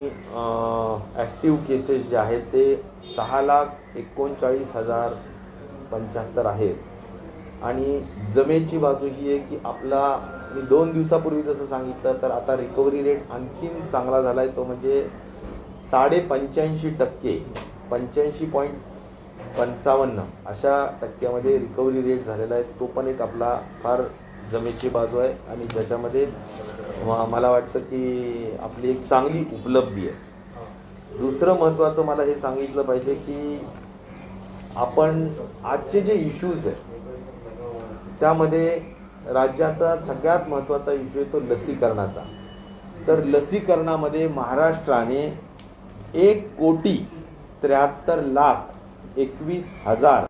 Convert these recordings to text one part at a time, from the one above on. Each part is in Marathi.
ॲक्टिव्ह केसेस जे आहेत ते 6,39,075 आहेत आणि जमेची बाजू ही आहे की आपला मी 2 दिवसापूर्वी जसं सांगितलं तर आता रिकव्हरी रेट आणखीन चांगला झाला आहे, तो म्हणजे 85.5% 85.55 अशा टक्क्यामध्ये रिकव्हरी रेट झालेला आहे. तो पण एक आपला फार जमेची बाजू आहे आणि ज्याच्यामध्ये मला वाटतं की आपली एक चांगली उपलब्धी आहे. दुसरं महत्त्वाचं मला हे सांगितलं पाहिजे की आपण आजचे जे इश्यूज आहेत त्यामध्ये राज्याचा सगळ्यात महत्त्वाचा इश्यू आहे तो लसीकरणाचा. तर लसीकरणामध्ये महाराष्ट्राने 1,73,21,000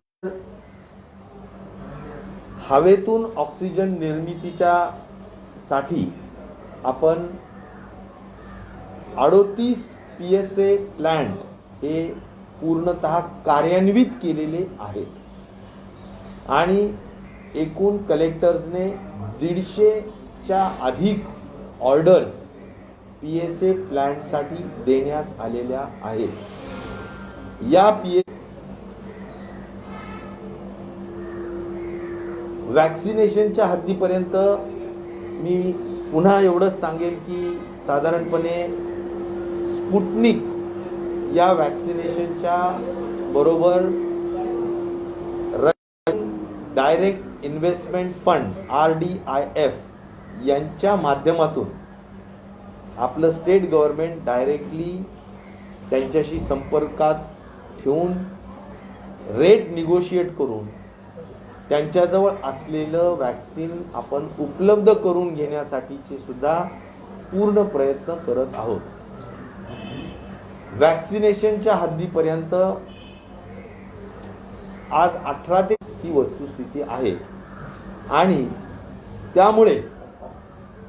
हवेतून ऑक्सिजन निर्मितीच्या साठी आपण 38 PSA प्लांट हे पूर्णतः कार्यान्वित केलेले आहेत आणि एकूण कलेक्टर्सने 150च्या अधिक ऑर्डर्स PSA प्लांटसाठी देण्यात आलेल्या आहेत. या वॅक्सिनेशनच्या हद्दीपर्यंत मी पुन्हा एवढंच सांगेल की साधारणपणे स्पुटनिक या वॅक्सिनेशनच्या बरोबर डायरेक्ट इन्व्हेस्टमेंट फंड RDIF यांच्या माध्यमातून आपलं स्टेट गव्हर्नमेंट डायरेक्टली त्यांच्याशी संपर्कात ठेवून रेट निगोशिएट करून त्यांच्याजवळ असलेलं वॅक्सिन आपण उपलब्ध करून घेण्यासाठीचे सुद्धा पूर्ण प्रयत्न करत आहोत. वॅक्सिनेशनच्या हद्दीपर्यंत आज 18 ते ही वस्तुस्थिती आहे आणि त्यामुळे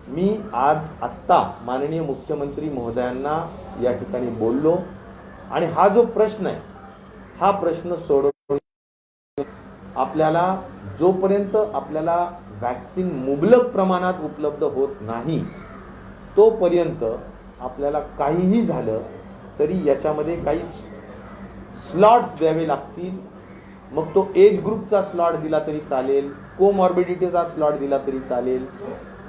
मी आज आत्ता माननीय मुख्यमंत्री महोदयांना या ठिकाणी बोललो आणि हा जो प्रश्न आहे हा प्रश्न सोडवून आपल्याला जोपर्यंत आपल्याला वॅक्सिन मुबलक प्रमाणात उपलब्ध होत नाही तोपर्यंत आपल्याला काहीही झालं तरी याच्यामध्ये काही स्लॉट्स द्यावे लागतील. मग तो एज ग्रुपचा स्लॉट दिला तरी चालेल, कोमॉर्बिडिटीचा स्लॉट दिला तरी चालेल,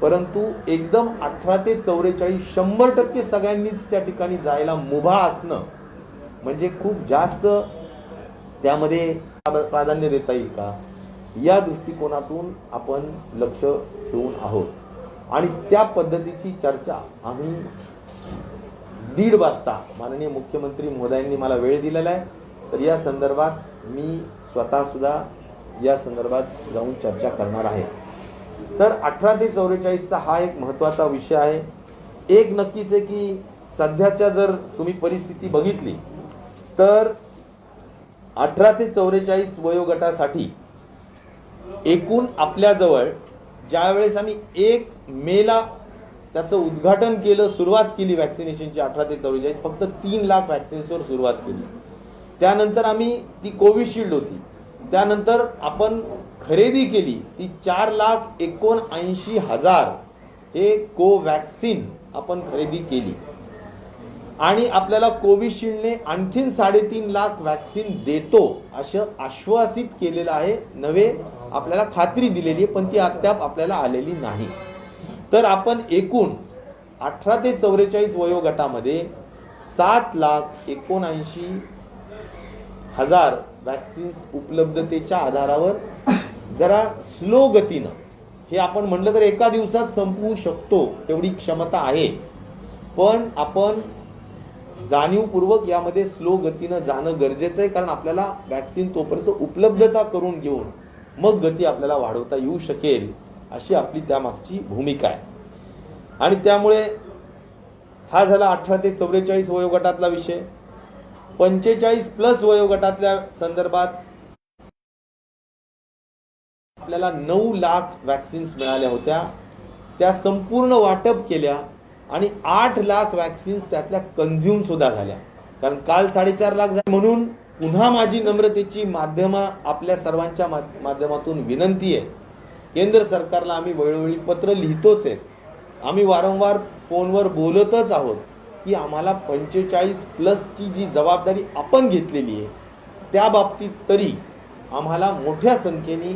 परंतु एकदम 18 ते 44 100% सगळ्यांनीच त्या ठिकाणी जायला मुभा असणं म्हणजे खूप जास्त त्यामध्ये प्राधान्य देता येईल का, या दृष्टिकोनातून आपण लक्ष ठेवून आहोत आणि त्या पद्धतीची चर्चा आम्ही 1:30 वाजता माननीय मुख्यमंत्री महोदयांनी मला वेळ दिलेला आहे. तर या संदर्भात मी स्वतः सुद्धा या संदर्भात जाऊन चर्चा करणार आहे. तर 18 ते 44चा हा एक महत्त्वाचा विषय आहे. एक नक्कीच आहे की सध्याच्या जर तुम्ही परिस्थिती बघितली तर 18 ते 44 वयोगटासाठी एकूण आपल्याजवळ ज्यावेळेस आम्ही 1 मेला त्याचं उद्घाटन केलं, सुरुवात केली वॅक्सिनेशनची 18 ते 44, फक्त 3 लाख वॅक्सिन्सवर सुरुवात केली. त्यानंतर आम्ही ती कोविशिल्ड होती, त्यानंतर आपण खरेदी केली ती 4,79,000 हे कोवॅक्सिन आपण खरेदी केली आणि आपल्याला कोविशिल्डने आणखीन 3.5 लाख वॅक्सिन देतो असं आश्वासित केलेलं आहे. नवे आपल्याला खात्री दिलेली आहे पण ती अद्याप आपल्याला आलेली नाही. तर आपण एकूण 18 ते 44 वयोगटामध्ये 7,79,000 वॅक्सिन्स उपलब्धतेच्या आधारावर जरा स्लो गतीनं, हे आपण म्हटलं तर एका दिवसात संपवू शकतो तेवढी क्षमता आहे, पण आपण जाणीवपूर्वक यामध्ये स्लो गतीनं जाणं गरजेचं आहे. कारण आपल्याला वॅक्सिन तोपर्यंत उपलब्धता करून घेऊन मग गती आपल्याला वाढवता येऊ शकेल अशी आपली त्यामागची भूमिका आहे. आणि त्यामुळे हा झाला 18 ते 44 वयोगटातला विषय. 45+ वयोगटातल्या संदर्भात आपल्याला 9 लाख वॅक्सिन्स मिळाल्या होत्या, त्या संपूर्ण वाटप केल्या आणि 8 लाख वॅक्सिन्स त्यातल्या कंझ्युम सुद्धा झाल्या. कारण काल 4.5 लाख झाले. म्हणून पुन्हा माझी नम्रतेची आपल्या सर्वांच्या माध्यमातून विनंती आहे, केंद्र सरकारला आम्ही वेळोवेळी पत्र लिहितोच आहे, आम्ही वारंवार फोनवर बोलतच आहोत की आम्हाला 45+ जी जबाबदारी आपण घेतलेली आहे त्या बाबतीत तरी आम्हाला मोठ्या संख्येने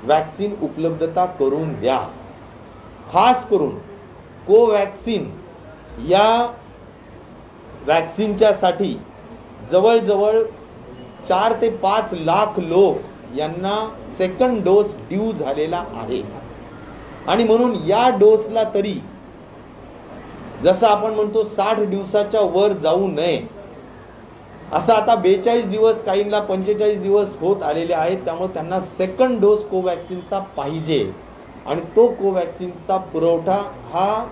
वॅक्सिन उपलब्धता करून द्या. खास करून कोवॅक्सिन या वॅक्सिनच्या साठी जवळजवळ 4 ते 5 लाख लोक यांना सेकंड डोस ड्यू झालेला आहे आणि म्हणून या डोसला तरी जसं आपण म्हणतो 60 दिवसाच्या वर जाऊ नये असं आता 42 दिवस काहींना 45 दिवस होत आलेले आहेत. त्यामुळे त्यांना सेकंड डोस कोवॅक्सिनचा पाहिजे आणि तो कोवॅक्सिनचा पुरवठा हा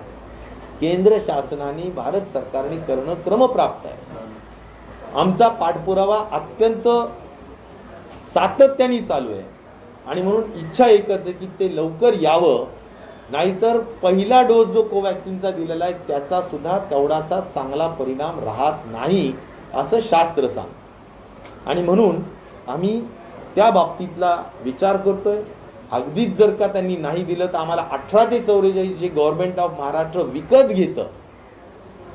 केंद्र शासनाने भारत सरकारने करणं क्रमप्राप्त आहे. आमचा पाठपुरावा अत्यंत सातत्याने चालू आहे आणि म्हणून इच्छा एकच आहे की ते लवकर यावं, नाहीतर पहिला डोस जो कोवॅक्सिनचा दिलेला आहे त्याचा सुद्धा तेवढासा चांगला परिणाम राहत नाही असं शास्त्र सांग आणि म्हणून आम्ही त्या बाबतीतला विचार करतोय. अगदीच जर का त्यांनी नाही दिलं तर आम्हाला 18 ते 44 जे गव्हर्नमेंट ऑफ महाराष्ट्र विकत घेतं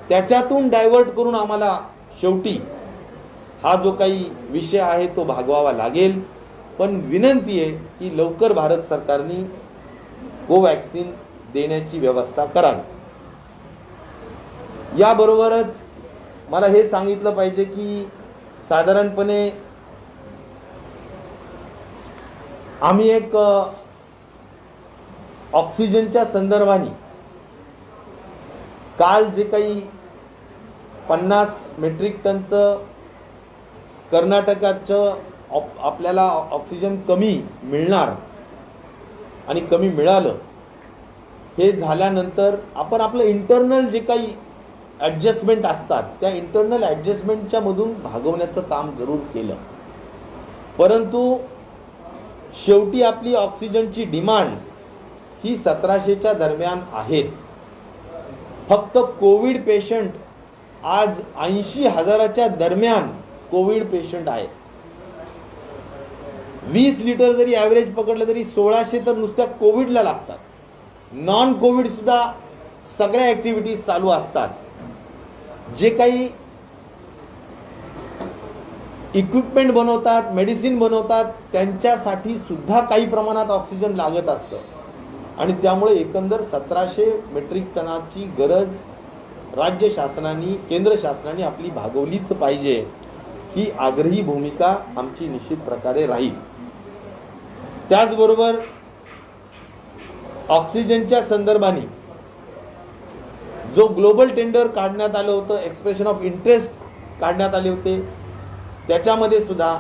त्याच्यातून डायव्हर्ट करून आम्हाला शेवटी हा जो काही विषय आहे तो भागवावा लागेल. पण विनंती आहे की लवकर भारत सरकारने कोवॅक्सिन देण्याची व्यवस्था करावी. याबरोबरच मला हे सांगितलं पाहिजे की साधारणपणे आम्ही एक ऑक्सिजनच्या संदर्भाने काल जे काही 50 मेट्रिक टनचं कर्नाटकाचं आपल्याला ऑक्सिजन कमी मिळणार आणि कमी मिळालं हे झाल्यानंतर आपण आपलं इंटरनल जे काही ॲडजस्टमेंट असतात त्या इंटरनल ॲडजस्टमेंटच्या मधून भागवण्याचं काम जरूर केलं. परंतु शेवटी आपली ऑक्सिजनची डिमांड ही 1700च्या दरम्यान आहेच. फक्त कोविड पेशंट आज 80,000च्या दरम्यान कोविड पेशंट आहेत. 20 लिटर जरी ॲव्हरेज पकडलं तरी 1600 तर नुसत्या कोविडला लागतात. नॉन कोविड सुद्धा सगळ्या ॲक्टिव्हिटीज चालू असतात. जे काही इक्विपमेंट बनवतात, मेडिसिन बनवतात, त्यांच्यासाठी सुद्धा काही प्रमाणात ऑक्सिजन लागत असतं आणि त्यामुळे एकंदर 1700 मेट्रिक टनाची गरज राज्य शासनाने केंद्र शासनाने आपली भागवलीच पाहिजे ही आग्रही भूमिका आमची निश्चित प्रकारे राहील. त्याचबरोबर ऑक्सिजनच्या संदर्भाने जो ग्लोबल टेंडर काढण्यात आलं होतं, एक्सप्रेशन ऑफ इंटरेस्ट काढण्यात आले होते, त्याच्यामध्ये सुद्धा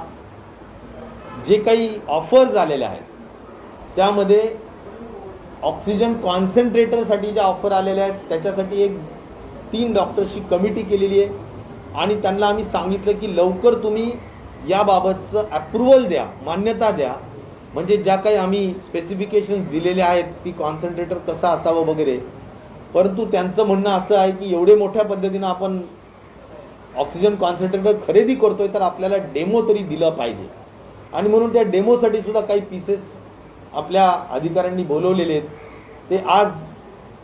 जे काही ऑफर्स आलेल्या आहेत त्यामध्ये ऑक्सिजन कॉन्सन्ट्रेटरसाठी ज्या ऑफर आलेल्या आहेत त्याच्यासाठी एक 3 डॉक्टर्सची कमिटी केलेली आहे आणि त्यांना आम्ही सांगितलं की लवकर तुम्ही याबाबतचं अप्रुव्हल द्या, मान्यता द्या. म्हणजे ज्या काही आम्ही स्पेसिफिकेशन्स दिलेले आहेत की कॉन्सन्ट्रेटर कसा असावं वगैरे, परंतु त्यांचं म्हणणं असं आहे की एवढे मोठ्या पद्धतीनं आपण ऑक्सिजन कॉन्सन्ट्रेटर खरेदी करतोय तर आपल्याला डेमो तरी दिलं पाहिजे आणि म्हणून त्या डेमोसाठी सुद्धा काही पीसेस आपल्या अधिकाऱ्यांनी बोलवलेले आहेत. ते आज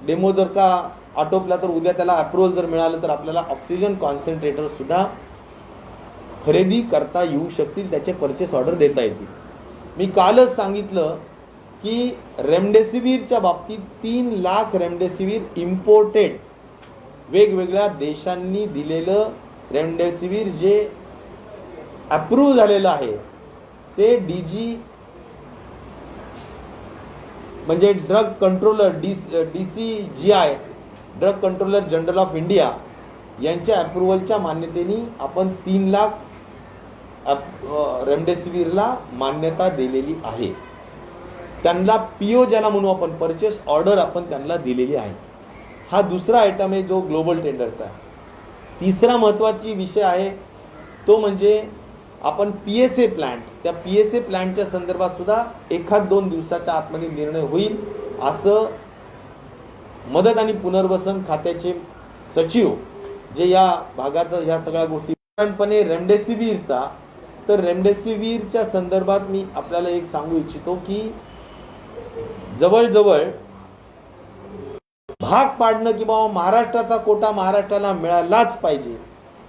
डेमो जर का आटोपला तर उद्या त्याला अप्रुव्हल जर मिळालं तर आपल्याला ऑक्सिजन कॉन्सन्ट्रेटर सुद्धा खरेदी करता येऊ शकतील, त्याचे परचेस ऑर्डर देता येतील. मी कालच सांगितलं की रेमडेसिवीरच्या बाबतीत 3 लाख रेमडेसिवीर इम्पोर्टेड वेगवेगळ्या देशांनी दिलेलं रेमडेसिवीर जे अप्रूव्ह झालेलं आहे ते डीजी म्हणजे drug controller DCGI drug controller general of India यांच्या अप्रुव्हलच्या मान्यतेने आपण 3 लाख रेमडेसिवीरला मान्यता दिलेली आहे. त्यांना PO ज्याला म्हणू आपण परचेस ऑर्डर आपण त्यांना दिलेली आहे. हा दुसरा आयटम आहे जो ग्लोबल टेंडरचा आहे. तिसरा महत्त्वाची विषय आहे तो म्हणजे आपण PSA प्लांट, त्या PSA प्लांटच्या संदर्भात सुद्धा 1-2 दिवसाच्या आतमध्ये निर्णय होईल असं मदत आणि पुनर्वसन खात्याचे सचिव जे या भागाचं ह्या सगळ्या गोष्टी साधारणपणे रेमडेसिवीरचा, तर रेमडेसिवीरच्या संदर्भात मी आपल्याला एक सांगू इच्छितो की जवळजवळ भाग पाडणं की बाबा महाराष्ट्राचा कोटा महाराष्ट्राला मिळालाच पाहिजे,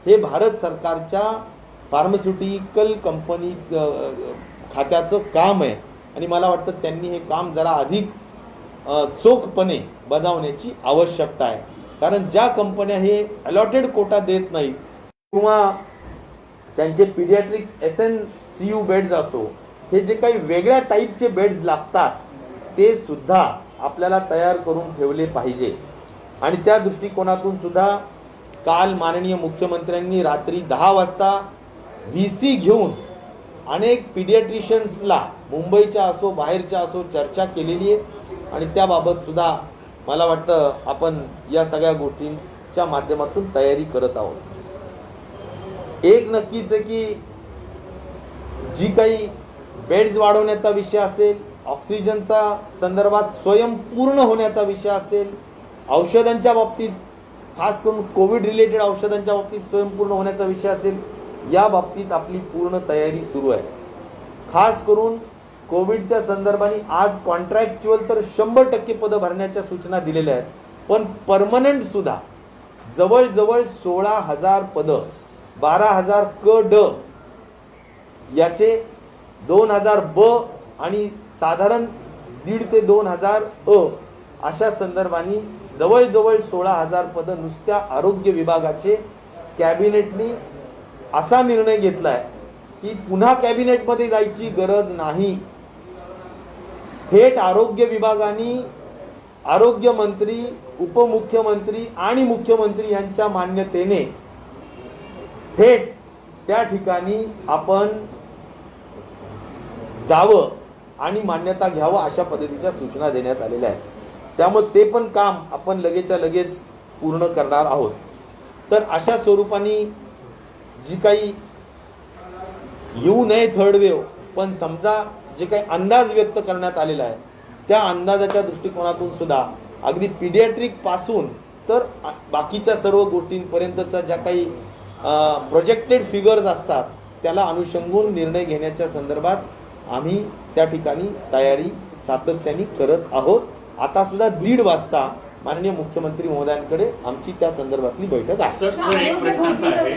हे भारत सरकारच्या फार्मास्युटिकल कंपनी खात्याचं काम आहे. आणि मला वाटतं त्यांनी हे काम जरा अधिक चोखपणे बजावण्याची आवश्यकता आहे. कारण ज्या कंपन्या हे अलॉटेड कोटा देत नाहीत किंवा त्यांचे पीडियाट्रिक SNCU बेड्स असो, हे जे काही वेगळ्या टाईपचे बेड्स लागतात ते सुद्धा आपल्याला तयार करून ठेवले पाहिजे. आणि त्या दृष्टिकोनातून सुद्धा काल माननीय मुख्यमंत्र्यांनी रात्री 10 वाजता VC घेऊन अनेक पीडियाट्रिशियन्सला मुंबईच्या असो बाहेरच्या असो चर्चा केलेली आहे. आणि त्याबाबत सुद्धा मला वाटतं आपण या सगळ्या गोष्टींच्या माध्यमातून तयारी करत आहोत. एक नक्कीच आहे की जी काही बेड्स वाढवण्याचा विषय असेल, ऑक्सिजनचा संदर्भात स्वयंपूर्ण होण्याचा विषय असेल, औषधांच्या बाबतीत खास करून कोविड रिलेटेड औषधांच्या बाबतीत स्वयंपूर्ण होण्याचा विषय असेल, या बाबतीत आपली पूर्ण तयारी सुरू आहे. खास करून कोविडच्या संदर्भाने आज कॉन्ट्रॅक्च्युअल तर 100% पदं भरण्याच्या सूचना दिलेल्या आहेत, पण परमनंट सुद्धा जवळजवळ 16,000 पदं, 12,000 क ड याचे 2,000 ब आणि साधारण 1,500 ते 2,000 अ अशा संदर्भाने जवळजवळ 16,000 पदं नुसत्या आरोग्य विभागाचे कॅबिनेटनी असा निर्णय घेतलाय की पुन्हा कॅबिनेटमध्ये जायची गरज नाही. थेट आरोग्य विभागाने आरोग्य मंत्री, उपमुख्यमंत्री आणि मुख्यमंत्री यांच्या मान्यतेने थेट त्या ठिकाणी आपण जावं आणि मान्यता घ्यावं अशा पद्धतीच्या सूचना देण्यात आलेल्या आहेत. त्यामुळे ते पण काम आपण लगेचच्या लगेच पूर्ण करणार आहोत. तर अशा स्वरूपाने जी काही येऊ नये थर्ड वेव्ह, पण समजा जे काही अंदाज व्यक्त करण्यात आलेला आहे त्या अंदाजाच्या दृष्टिकोनातून सुद्धा अगदी पीडियाट्रिक पासून तर बाकीच्या सर्व गोष्टींपर्यंतच्या ज्या काही प्रोजेक्टेड फिगर्स असतात त्याला अनुषंगून निर्णय घेण्याच्या संदर्भात आम्ही त्या ठिकाणी तयारी सातत्याने करत आहोत. आता सुद्धा 1:30 वाजता माननीय मुख्यमंत्री महोदयांकडे आमची त्या संदर्भातली बैठक आहे.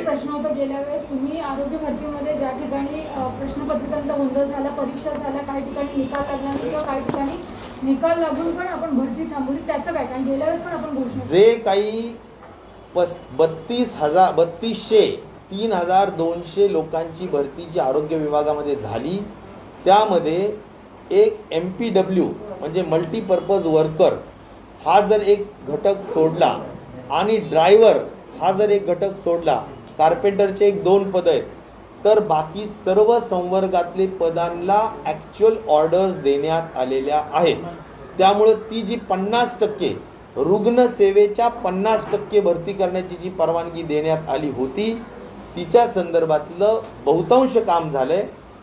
प्रश्न होता गेल्या वेळेस तुम्ही आरोग्य भरतीमध्ये ज्या ठिकाणी प्रश्नपत्रिकांचा गोंधळ झाला, परीक्षा झाल्या, काही ठिकाणी निकाल लागला किंवा काही ठिकाणी निकाल लागून पण आपण भरती थांबवली, त्याचं काय? कारण गेल्या वेळेस पण आपण घोषणा जे काही 3,200 लोकांची भरती जी आरोग्य विभागामध्ये झाली त्यामध्ये एक MPW म्हणजे मल्टीपर्पज वर्कर हा जर एक घटक सोडला आणि ड्रायव्हर हा जर एक घटक सोडला, कार्पेंटरचे 1-2 पद आहेत, तर बाकी सर्व संवर्गातले पदांना ॲक्च्युअल ऑर्डर्स देण्यात आलेल्या आहेत. त्यामुळे ती जी 50% रुग्णसेवेच्या 50% भरती करण्याची जी परवानगी देण्यात आली होती तिच्या संदर्भातलं बहुतांश काम झालंय.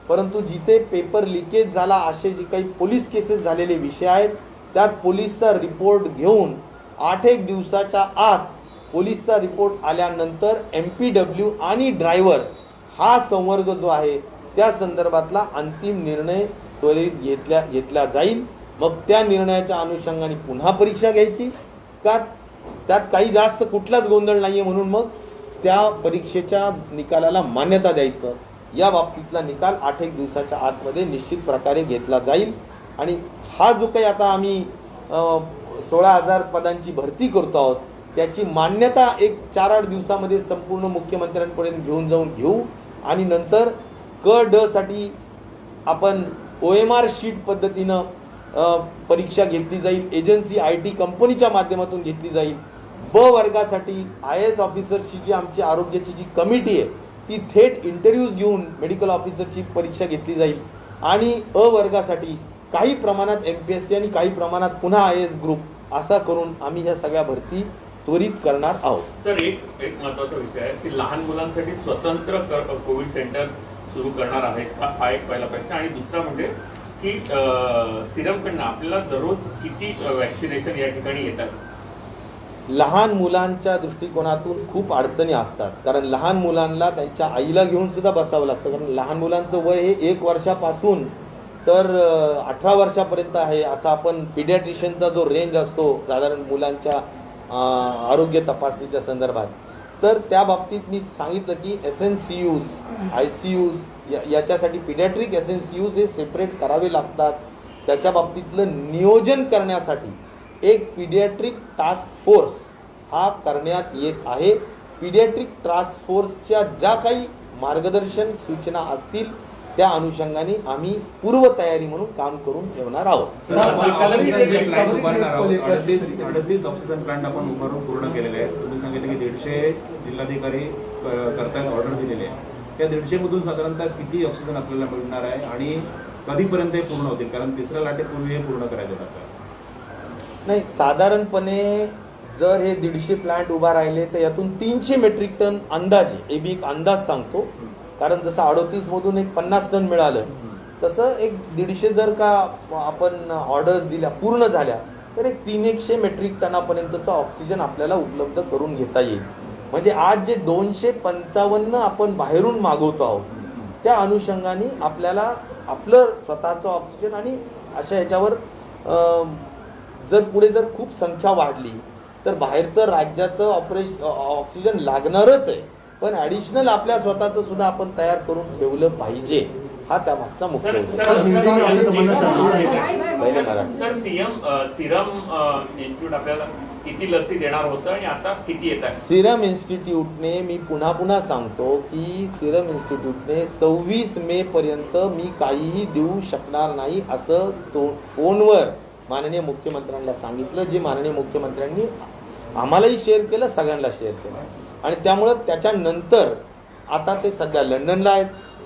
परंतु जिथे पेपर लिकेज झाला असे जे काही पोलीस केसेस झालेले विषय आहेत त्यात पोलीसचा रिपोर्ट घेऊन 8 दिवसाच्या आत पोलीसचा रिपोर्ट आल्यानंतर MPW आणि ड्रायव्हर हा संवर्ग जो आहे त्या संदर्भातला अंतिम निर्णय त्वरित घेतला जाईल. मग त्या निर्णयाच्या अनुषंगाने पुन्हा परीक्षा घ्यायची का त्यात काही जास्त कुठलाच गोंधळ नाहीये म्हणून मग त्या परीक्षेच्या निकालाला मान्यता द्यायचं, या बाबतीतला निकाल 8 दिवसाच्या आतमध्ये निश्चित प्रकारे घेतला जाईल. आणि हा जो काही आता आम्ही 16,000 पदांची भरती करतो आहोत त्याची मान्यता एक 4-8 दिवसामध्ये संपूर्ण मुख्यमंत्र्यांपर्यंत घेऊ आणि नंतर क ड साठी आपण OMR शीट पद्धतीनं परीक्षा घेतली जाईल, एजन्सी IT कंपनीच्या माध्यमातून घेतली जाईल. ब वर्गासाठी IAS ऑफिसरची जी आमची आरोग्याची जी कमिटी आहे ती थेट इंटरव्ह्यूज घेऊन मेडिकल ऑफिसरची परीक्षा घेतली जाईल. आणि अ वर्गासाठी काही प्रमाणात MPSC आणि काही प्रमाणात पुन्हा IAS ग्रुप असा करून आम्ही ह्या सगळ्या भरती त्वरित करणार आहोत. सर, एक महत्त्वाचा विषय आहे की लहान मुलांसाठी स्वतंत्र कोविड सेंटर सुरू करणार आहेत, हा एक पहिला प्रश्न. आणि दुसरा म्हणजे की सिरमकडनं आपल्याला दररोज किती वॅक्सिनेशन या ठिकाणी येतात? लहान मुलांच्या दृष्टिकोनातून खूप अडचणी असतात, कारण लहान मुलांना त्यांच्या आईला घेऊन सुद्धा बसावं लागतं. कारण लहान मुलांचं वय हे 1 वर्षापासून तर 18 वर्षापर्यंत आहे. असा आपण पिडियाट्रिशियनचा जो रेंज असतो साधारण मुलांच्या आरोग्य तपासणीच्या संदर्भात, तर त्या बाबतीत मी सांगितलं की SNCUs, ICUs याच्यासाठी पिडियाट्रिक SNCUs हे सेपरेट करावे लागतात. त्याच्या बाबतीतलं नियोजन करण्यासाठी एक पिडियाट्रिक टास्क फोर्स हा करण्यात येत आहे. पिडियाट्रिक टास्क फोर्सच्या ज्या काही मार्गदर्शन सूचना असतील त्या अनुषंगाने आम्ही पूर्वतयारी म्हणून काम करून ठेवणार आहोत. 38 ऑक्सिजन प्लांट आपण उभारून पूर्ण केलेले आहेत. तुम्ही सांगितलं की 150 जिल्हाधिकारी करताना ऑर्डर दिलेली आहे. त्या 150 मधून साधारणतः किती ऑक्सिजन आपल्याला मिळणार आहे आणि कधीपर्यंत हे पूर्ण होतील? कारण तिसऱ्या लाटेपूर्वी हे पूर्ण करायचे आपल्याला. नाही, साधारणपणे जर हे 150 प्लांट उभा राहिले तर यातून 300 मेट्रिक टन अंदाजे, मी एक अंदाज सांगतो, कारण जसं 38 मधून एक 50 टन मिळालं तसं एक 150 जर का आपण ऑर्डर दिल्या पूर्ण झाल्या तर एक 300 मेट्रिक टनापर्यंतचा ऑक्सिजन आपल्याला उपलब्ध करून घेता येईल. म्हणजे आज जे 255 आपण बाहेरून मागवतो आहोत त्या अनुषंगाने आपल्याला आपलं स्वतःचं ऑक्सिजन आणि अशा ह्याच्यावर जर पुढे जर खूप संख्या वाढली तर बाहेरचं राज्याचं ऑक्सिजन लागणारच आहे, पण ॲडिशनल आपल्या स्वतःचं सुद्धा आपण तयार करून ठेवलं पाहिजे. हा त्यामागचा मुख्य उद्देश. सर, सिरम इन्स्टिट्यूट आपल्याला किती लसी देणार होतं आणि आता किती येत आहे? सिरम इन्स्टिट्यूटने, मी पुन्हा सांगतो की सिरम इन्स्टिट्यूटने 26 मे पर्यंत मी काहीही देऊ शकणार नाही असं तो फोनवर माननीय मुख्यमंत्र्यांना सांगितलं, जे माननीय मुख्यमंत्र्यांनी आम्हालाही शेअर केलं, सगळ्यांना शेअर केलं. आणि त्यामुळं त्याच्यानंतर आता ते सध्या लंडनला आहेत.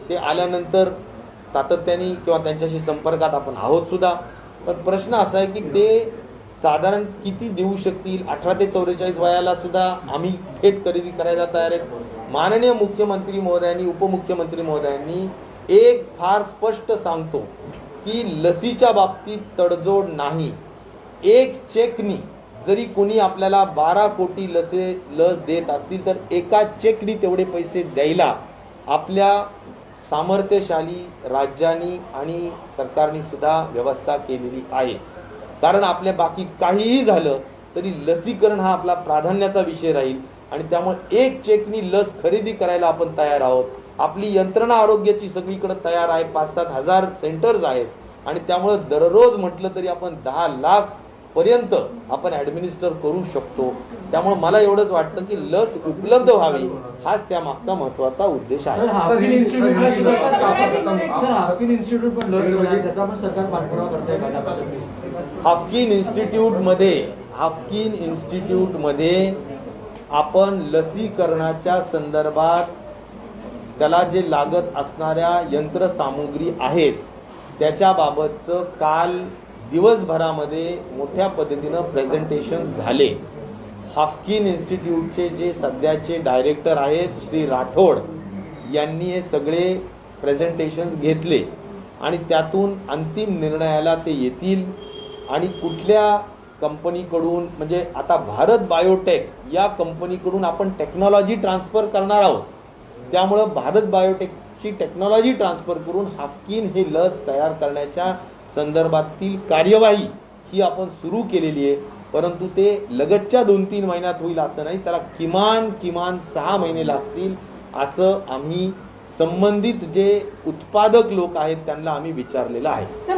ते आल्यानंतर सातत्याने किंवा त्यांच्याशी संपर्कात आपण आहोत सुद्धा. पण प्रश्न असा आहे की ते साधारण किती देऊ शकतील. 18 ते 44 वयाला सुद्धा आम्ही थेट खरेदी करायला तयार आहेत. माननीय मुख्यमंत्री महोदयांनी, उपमुख्यमंत्री महोदयांनी एक फार स्पष्ट सांगतो की लसीच्या बाबतीत तडजोड नाही. एक चेकनी जरी कोणी आपल्याला 12 कोटी लस देत असतील तर एका चेकनी तेवढे पैसे द्यायला आपल्या सामर्थ्यशाली राज्यांनी आणि सरकारने सुद्धा व्यवस्था केलेली आहे. कारण आपल्या बाकी काहीही झालं तरी लसीकरण हा आपला प्राधान्याचा विषय राहील आणि त्यामुळे एक चेकनी लस खरेदी करायला आपण तयार आहोत. आपली यंत्रणा आरोग्याची सगळीकडे तयार आहे. 5-7 हजार सेंटर्स आहेत आणि त्यामुळे दररोज म्हटलं तरी आपण 10 लाख पर्यंत आपण ऍडमिनिस्टर करू शकतो. त्यामुळे मला एवढंच वाटतं की लस उपलब्ध व्हावी हाच त्या मागचा महत्वाचा उद्देश आहे. हाफकिन इन्स्टिट्यूट पण लस म्हणजे त्याचा पण सरकार पाठपुरावा करतंय का? हाफकिन इन्स्टिट्यूटमध्ये आपण लसीकरणाच्या संदर्भात त्याला जे लागत असणाऱ्या यंत्रसामुग्री आहेत त्याच्याबाबतचं काल दिवसभरामध्ये मोठ्या पद्धतीनं प्रेझेंटेशन झाले. हाफकिन इन्स्टिट्यूटचे जे सध्याचे डायरेक्टर आहेत श्री राठोड यांनी हे सगळे प्रेझेंटेशन्स घेतले आणि त्यातून अंतिम निर्णयाला ते येतील. आणि कुठल्या कंपनीकडून, म्हणजे आता भारत बायोटेक या कंपनीकडून आपण टेक्नॉलॉजी ट्रान्सफर करणार आहोत. त्यामुळं भारत बायोटेकची टेक्नॉलॉजी ट्रान्सफर करून हाफकिन हे लस तयार करण्याच्या संदर्भातील कार्यवाही ही आपण सुरू केलेली आहे. परंतु ते लगतच्या 2-3 महिन्यात होईल असं नाही, त्याला किमान 6 महिने लागतील असं आम्ही संबंधित जे उत्पादक लोक आहेत त्यांना आम्ही विचारलेलं आहे. सर,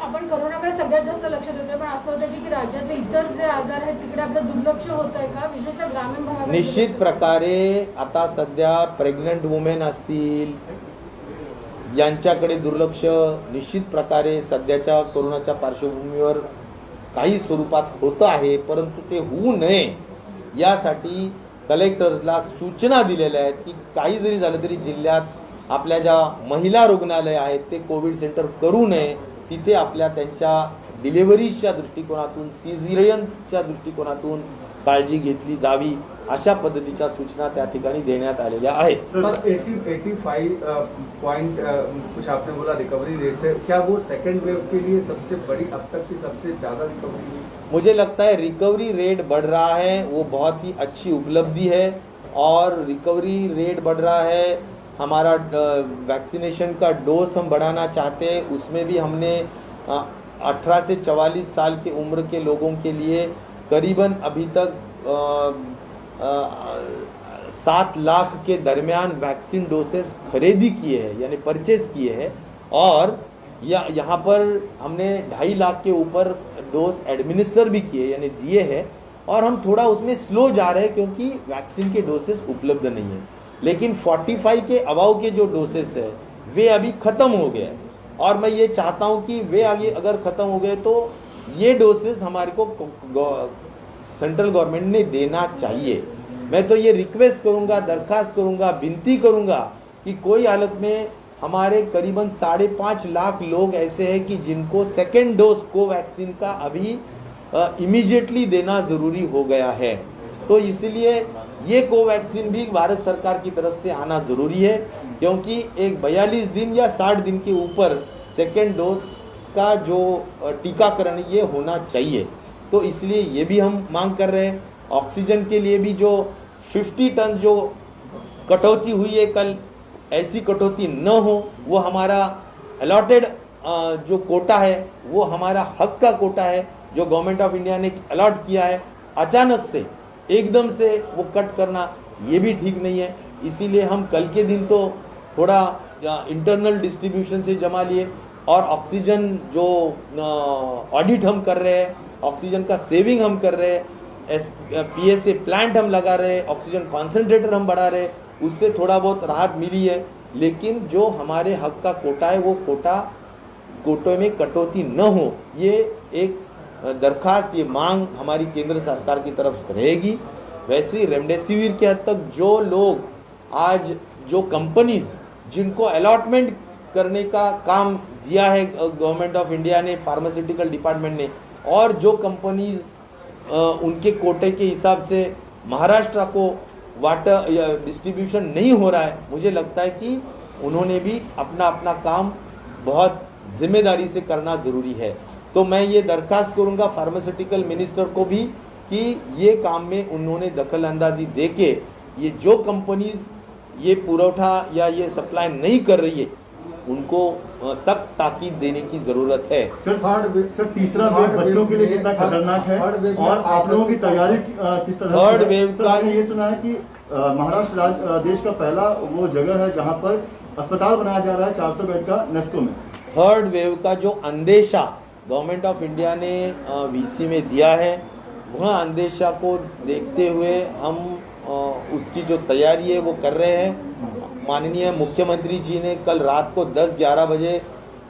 आपण कोरोनाकडे सगळ्यात जास्त लक्ष देतोय, पण असं होतं की राज्यातले इतर जे आजार आहेत तिकडे आपलं दुर्लक्ष होत आहे का, विशेषतः ग्रामीण भागात? निश्चित प्रकारे आता सध्या प्रेग्नंट वुमेन असतील यांच्याकडे दुर्लक्ष निश्चित प्रकारे सध्याच्या कोरोनाच्या पार्श्वभूमीवर काही स्वरूपात होतं आहे. परंतु ते होऊ नये यासाठी कलेक्टर्सला सूचना दिलेल्या आहेत की काही जरी झालं तरी जिल्ह्यात आपल्या ज्या महिला रुग्णालय आहेत ते कोविड सेंटर करू नये. तिथे आपल्या त्यांच्या डिलिव्हरीच्या दृष्टिकोनातून, सिझेरियनच्या दृष्टिकोनातून काळजी घेतली जावी अशा पद्धतीच्या सूचना त्या ठिकाणी देण्यात आलेल्या आहेत. सर, 85 पॉइंट कुछ आपने बोला रिकवरी रेट है, क्या वो सेकेंड वेव के लिए सबसे बड़ी, अब तक की सबसे ज्यादा रिकवरी? मुझे लगता है रिकवरी रेट बढ़ रहा है, वो बहुत ही अच्छी उपलब्धि है और रिकवरी रेट बढ़ रहा है हमारा वैक्सीनेशन का डोज हम बढ़ाना चाहते हैं, उसमें भी हमने 18 से 44 साल की उम्र के लोगों के लिए करीबन अभी तक 7 लाख के दरमियान वैक्सीन डोसेस खरीदी किए हैं, यानी परचेज किए हैं, और यहाँ पर हमने 2.5 लाख के ऊपर डोज एडमिनिस्टर भी किए, यानी दिए हैं। और हम थोड़ा उसमें स्लो जा रहे हैं क्योंकि वैक्सीन के डोसेस उपलब्ध नहीं है, लेकिन 45 के अबाव के जो डोसेस है वे अभी खत्म हो गए हैं, और मैं ये चाहता हूं कि वे आगे अगर खत्म हो गए तो ये डोसेस हमारे को सेंट्रल गवर्नमेंट ने देना चाहिए। मैं तो ये रिक्वेस्ट करूंगा, दरखास्त करूंगा, विनती करूंगा कि कोई हालत में हमारे करीबन 5.5 लाख लोग ऐसे हैं कि जिनको सेकेंड डोज कोवैक्सीन का अभी इमीडिएटली देना जरूरी हो गया है। तो इसलिए ये कोवैक्सीन भी भारत सरकार की तरफ से आना जरूरी है, क्योंकि एक 42 दिन या 60 दिन के ऊपर सेकेंड डोज का जो टीकाकरण ये होना चाहिए। तो इसलिए ये भी हम मांग कर रहे हैं। ऑक्सीजन के लिए भी जो 50 टन जो कटौती हुई है कल, ऐसी कटौती न हो। वो हमारा अलॉटेड जो कोटा है वो हमारा हक का कोटा है जो गवर्नमेंट ऑफ इंडिया ने अलॉट किया है। अचानक से एकदम से वो कट करना ये भी ठीक नहीं है। इसीलिए हम कल के दिन तो थोड़ा इंटरनल डिस्ट्रीब्यूशन से जमा लिए, और ऑक्सीजन जो ऑडिट हम कर रहे हैं, ऑक्सीजन का सेविंग हम कर रहे हैं, PSA प्लांट हम लगा रहे हैं, ऑक्सीजन कॉन्सेंट्रेटर हम बढ़ा रहे हैं, उससे थोड़ा बहुत राहत मिली है। लेकिन जो हमारे हक का कोटा है वो कोटे में कटौती न हो, ये एक दरखास्त, ये मांग हमारी केंद्र सरकार की तरफ से रहेगी। वैसे ही रेमडेसिविर के हद तक जो लोग आज, जो कंपनीज जिनको अलॉटमेंट करने का काम दिया है गवर्नमेंट ऑफ इंडिया ने, फार्मास्यूटिकल डिपार्टमेंट ने, और जो कंपनीज उनके कोटे के हिसाब से महाराष्ट्र को वाटर या डिस्ट्रीब्यूशन नहीं हो रहा है, मुझे लगता है कि उन्होंने भी अपना काम बहुत जिम्मेदारी से करना जरूरी है। तो मैं ये दरखास्त करूंगा फार्मास्यूटिकल मिनिस्टर को भी कि ये काम में उन्होंने दखल अंदाजी देके ये जो कंपनीज ये पुरवठा या ये सप्लाई नहीं कर रही है उनको सख्त ताकीद देने की जरूरत है। सर तीसरा वेव बच्चों के लिए कितना खतरनाक है, और आप लोगों की तैयारी किस तरह? थर्ड वेव का मैंने ये सुना है कि महाराष्ट्र देश का पहला वो जगह है जहां पर अस्पताल बनाया जा रहा है 400 बेड का नेस्को में। थर्ड वेव का जो अंदेशा गवर्नमेंट ऑफ इंडिया ने VC में दिया है, वह अंदेशा को देखते हुए हम उसकी जो तैयारी है वो कर रहे हैं। माननीय मुख्यमंत्री जी ने कल रात को 10-11 बजे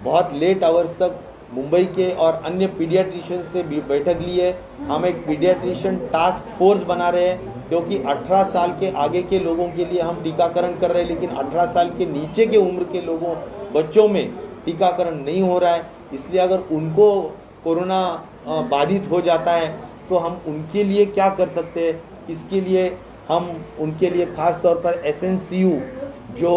बहुत लेट आवर्स तक मुंबई के और अन्य पीडियाट्रिशियन से भी बैठक ली है। हम एक पीडियाट्रिशियन टास्क फोर्स बना रहे हैं, क्योंकि 18 साल के आगे के लोगों के लिए हम टीकाकरण कर रहे हैं, लेकिन 18 साल के नीचे के उम्र के लोगों, बच्चों में टीकाकरण नहीं हो रहा है। इसलिए अगर उनको कोरोना बाधित हो जाता है तो हम उनके लिए क्या कर सकते हैं, इसके लिए हम उनके लिए खास तौर पर SNCU जो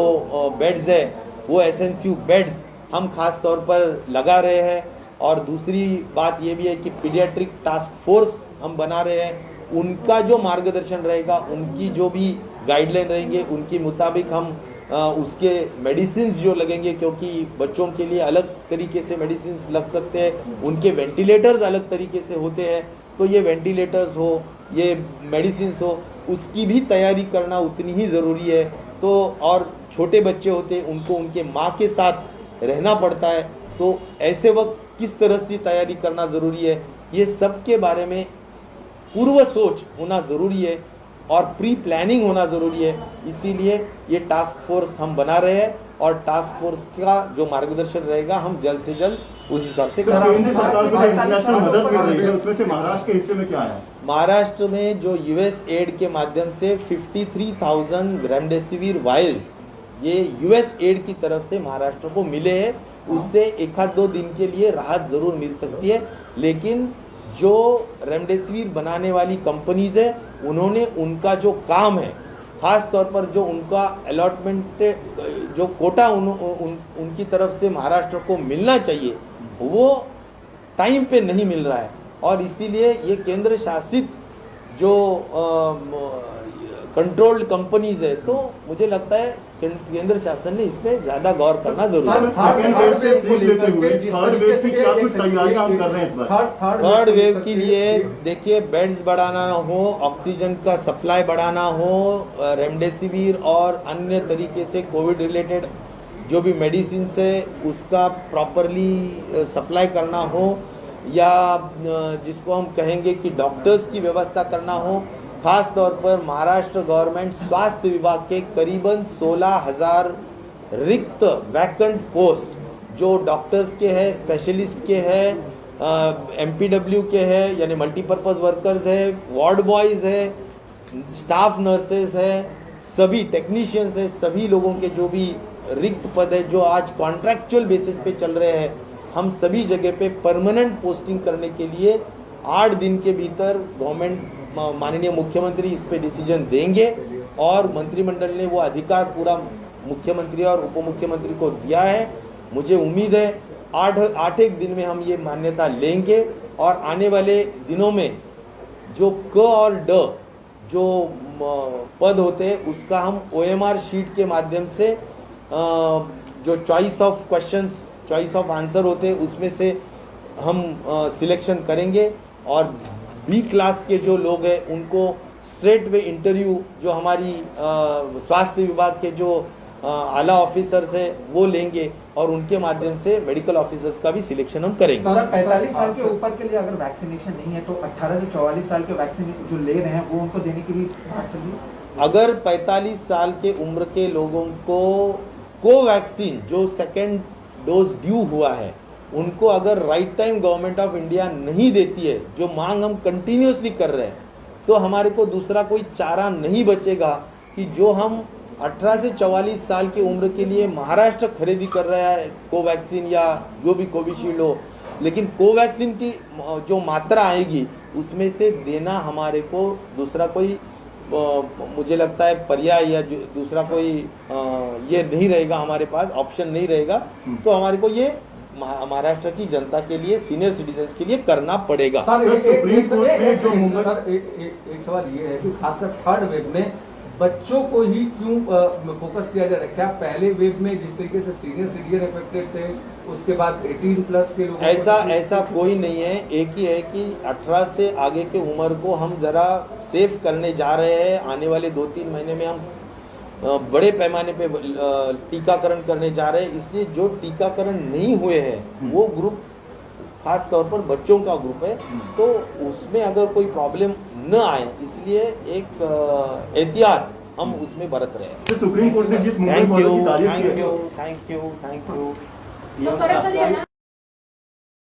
बेड्स है वो SNCU बेड्स हम खास तौर पर लगा रहे हैं। और दूसरी बात ये भी है कि पीडियाट्रिक टास्क फोर्स हम बना रहे हैं, उनका जो मार्गदर्शन रहेगा, उनकी जो भी गाइडलाइन रहेंगे, उनके मुताबिक हम उसके मेडिसिन जो लगेंगे, क्योंकि बच्चों के लिए अलग तरीके से मेडिसिन लग सकते हैं, उनके वेंटिलेटर्स अलग तरीके से होते हैं, तो ये वेंटिलेटर्स हो, ये मेडिसिन हो, उसकी भी तैयारी करना उतनी ही ज़रूरी है। तो और छोटे बच्चे होते हैं, उनको उनके माँ के साथ रहना पड़ता है, तो ऐसे वक्त किस तरह से तैयारी करना ज़रूरी है, ये सब के बारे में पूर्व सोच होना ज़रूरी है और प्री प्लानिंग होना ज़रूरी है। इसीलिए ये टास्क फोर्स हम बना रहे हैं, और टास्क फोर्स का जो मार्गदर्शन रहेगा हम जल्द से जल्द उस हिसाब से केंद्र सरकार को इंटरनेशनल मदद मिल रही है, उसमें से महाराष्ट्र के हिस्से में क्या है? महाराष्ट्र में जो US एड के माध्यम से 53,000 रेमडेसिविर वायल्स ये US एड की तरफ से महाराष्ट्र को मिले हैं। उससे 1-2 दिन के लिए राहत जरूर मिल सकती है, लेकिन जो रेमडेसिविर बनाने वाली कंपनीज है उन्होंने उनका जो काम है, खास तौर पर जो उनका अलॉटमेंट जो कोटा उनकी तरफ से महाराष्ट्र को मिलना चाहिए वो टाइम पे नहीं मिल रहा है। और इसीलिए ये केंद्र शासित जो कंट्रोल्ड कंपनीज है, तो मुझे लगता है केंद्र शासन ने इस पे ज्यादा गौर करना जरूरी है। सेकेंड वेव से सीख लेते हुए थर्ड वेव की क्या कुछ तैयारियां हम कर रहे हैं इस बार? थर्ड वेव के लिए देखिए बेड्स बढ़ाना हो, ऑक्सीजन का सप्लाई बढ़ाना हो, रेमडेसिविर और अन्य तरीके से कोविड रिलेटेड जो भी मेडिसिन है उसका प्रॉपरली सप्लाई करना हो, या जिसको हम कहेंगे कि डॉक्टर्स की व्यवस्था करना हो। खास तौर पर महाराष्ट्र गवर्नमेंट स्वास्थ्य विभाग के करीबन 16,000 रिक्त वैकेंट पोस्ट जो डॉक्टर्स के हैं, स्पेशलिस्ट के हैं, एमपीडब्ल्यू के हैं यानी मल्टीपर्पज़ वर्कर्स है, वार्ड बॉयज़ है, स्टाफ नर्सेस है, सभी टेक्नीशियंस है, सभी लोगों के जो भी रिक्त पद है जो आज कॉन्ट्रैक्चुअल बेसिस पे चल रहे हैं, हम सभी जगह पे परमानेंट पोस्टिंग करने के लिए 8 दिन के भीतर गवर्नमेंट माननीय मुख्यमंत्री इस पे डिसीजन देंगे और मंत्रिमंडल ने वो अधिकार पूरा मुख्यमंत्री और उप मुख्यमंत्री को दिया है। मुझे उम्मीद है 8 दिन में हम ये मान्यता लेंगे और आने वाले दिनों में जो क और ड जो पद होते हैं उसका हम OMR शीट के माध्यम से जो choice of questions, choice of answer होते हैं उसमें से हम सिलेक्शन करेंगे और बी क्लास के जो लोग हैं उनको स्ट्रेट वे इंटरव्यू जो हमारी स्वास्थ्य विभाग के जो आला ऑफिसर्स हैं वो लेंगे और उनके माध्यम से मेडिकल ऑफिसर्स का भी सिलेक्शन हम करेंगे। सर 45 साल के ऊपर के लिए अगर वैक्सीनेशन नहीं है तो 18 से 44 साल के वैक्सीन जो ले रहे हैं वो उनको देने की भी बात चल रही है। अगर 45 साल के उम्र के लोगों को कोवैक्सीन जो सेकेंड डोज ड्यू हुआ है उनको अगर right time government of India नहीं देती है, जो मांग हम कंटिन्यूसली कर रहे हैं, तो हमारे को दूसरा कोई चारा नहीं बचेगा कि जो हम 18 से 44 साल की उम्र के लिए महाराष्ट्र खरीदी कर रहा है कोवैक्सीन या जो भी कोविशील्ड हो, लेकिन कोवैक्सीन की जो मात्रा आएगी उसमें से देना हमारे को दूसरा कोई मुझे लगता है पर्याय या दूसरा कोई ये नहीं रहेगा, हमारे पास ऑप्शन नहीं रहेगा। तो हमारे को ये महाराष्ट्र की जनता के लिए, सीनियर सिटीजन्स के लिए करना पड़ेगा। सर सुप्रीम कोर्ट ने जो मुंबई एक सवाल ये है कि खासकर थर्ड वेव में बच्चों को ही क्यों फोकस किया जा रहा है? क्या पहले वेव में जिस तरीके से सीनियर सिटीजन अफेक्टेड थे उसके बाद 18 प्लस के लोग ऐसा कोई नहीं है। एक ही है कि 18 से आगे के उम्र को हम जरा सेफ करने जा रहे हैं। आने वाले 2-3 महीने में हम बड़े पैमाने पे टीकाकरण करने जा रहे हैं, इसलिए जो टीकाकरण नहीं हुए हैं वो ग्रुप खास तौर पर बच्चों का ग्रुप है, तो उसमें अगर कोई प्रॉब्लम न आए इसलिए एक एहतियात हम उसमें बरत रहे हैं। तो सुप्रीम कोर्ट ने जिस मुंबई थैंक मॉडल यू की तारीफ की थैंक है you thank you thank you. तो परत कधी येणार?